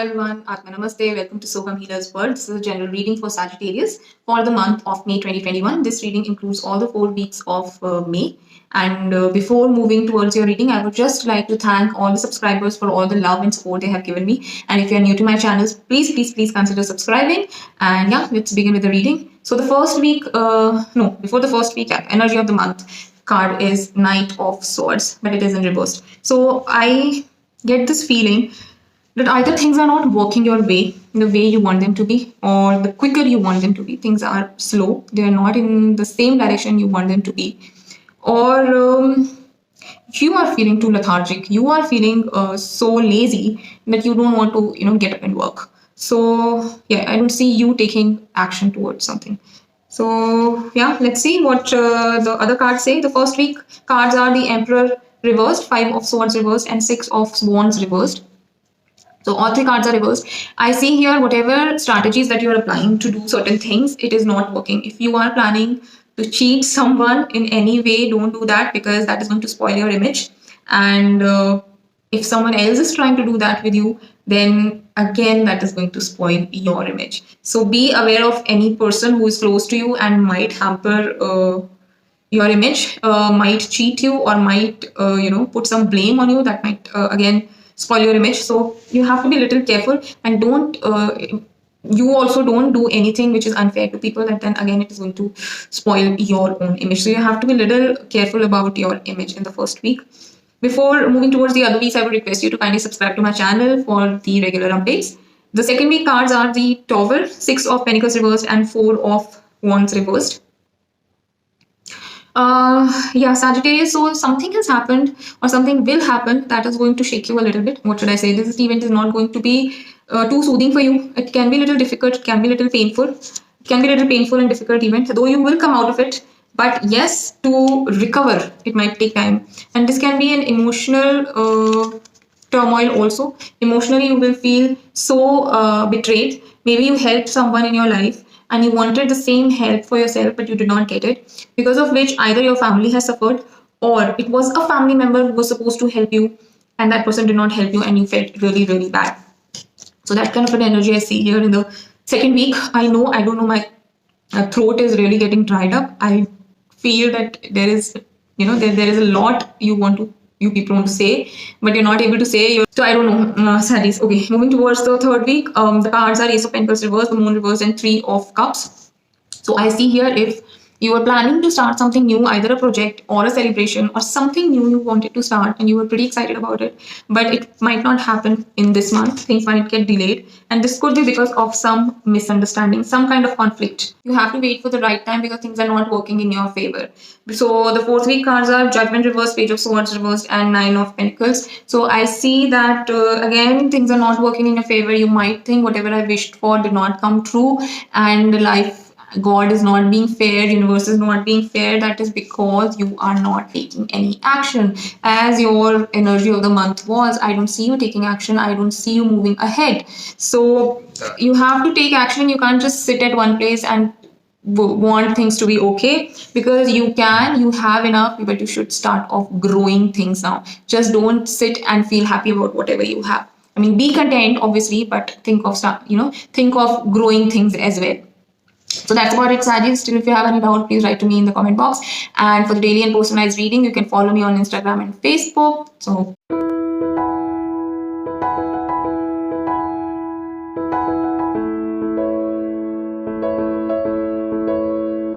everyone, Atma Namaste. Welcome to Soham Healer's World. This is a general reading for Sagittarius for the month of May 2021. This reading includes all the 4 weeks of May. And before moving towards your reading, I would just like to thank all the subscribers for all the love and support they have given me. And if you are new to my channel, please consider subscribing. And yeah, let's begin with the reading. So the first week, before the first week, energy of the month card is Knight of Swords, but it is in reverse. So I get this feeling that either things are not working your way, the way you want them to be, or the quicker you want them to be. Things are slow, they are not in the same direction you want them to be, or you are feeling too lethargic, you are feeling so lazy that you don't want to get up and work. So yeah, I don't see you taking action towards something. So yeah, let's see what the other cards say. The first week cards are the Emperor reversed, 5 of Swords reversed, and 6 of Wands reversed. So all 3 cards are reversed. I see here whatever strategies that you are applying to do certain things, it is not working. If you are planning to cheat someone in any way, don't do that, because that is going to spoil your image. And if someone else is trying to do that with you, then again that is going to spoil your image. So be aware of any person who is close to you and might hamper your image, might cheat you, or might put some blame on you that might again spoil your image. So you have to be a little careful, and don't you also don't do anything which is unfair to people, and then again it is going to spoil your own image. So you have to be a little careful about your image in the first week. Before moving towards the other weeks, I would request you to kindly subscribe to my channel for the regular updates. The second week cards are the Tower, 6 of Pentacles reversed, and 4 of Wands reversed. Sagittarius, so something has happened or something will happen that is going to shake you a little bit. What should I say? This event is not going to be too soothing for you. It can be a little difficult, it can be a little painful. It can be a little painful and difficult event, though you will come out of it. But yes, to recover, it might take time. And this can be an emotional turmoil also. Emotionally, you will feel so betrayed. Maybe you helped someone in your life and you wanted the same help for yourself, but you did not get it, because of which either your family has suffered, or it was a family member who was supposed to help you and that person did not help you and you felt really, really bad. So that kind of an energy I see here in the second week. I don't know, my throat is really getting dried up. I feel that there is, there is a lot you people want to say, but you're not able to say. So I don't know, Sadis. Okay, moving towards the third week, the cards are Ace of Pentacles reversed, the Moon reversed, and 3 of Cups. So I see here, if you were planning to start something new, either a project or a celebration or something new you wanted to start and you were pretty excited about it, but it might not happen in this month. Things might get delayed, and this could be because of some misunderstanding, some kind of conflict. You have to wait for the right time because things are not working in your favor. So the fourth week cards are Judgment reversed, Page of Swords reversed, and 9 of Pentacles. So I see that again things are not working in your favor. You might think whatever I wished for did not come true, and life, God is not being fair, universe is not being fair. That is because you are not taking any action. As your energy of the month was, I don't see you taking action. I don't see you moving ahead. So you have to take action. You can't just sit at one place and want things to be okay, because you have enough, but you should start off growing things now. Just don't sit and feel happy about whatever you have. I mean, be content obviously, but think of growing things as well. So that's about it, Sajid. Still, if you have any doubt, please write to me in the comment box. And for the daily and personalized reading, you can follow me on Instagram and Facebook. So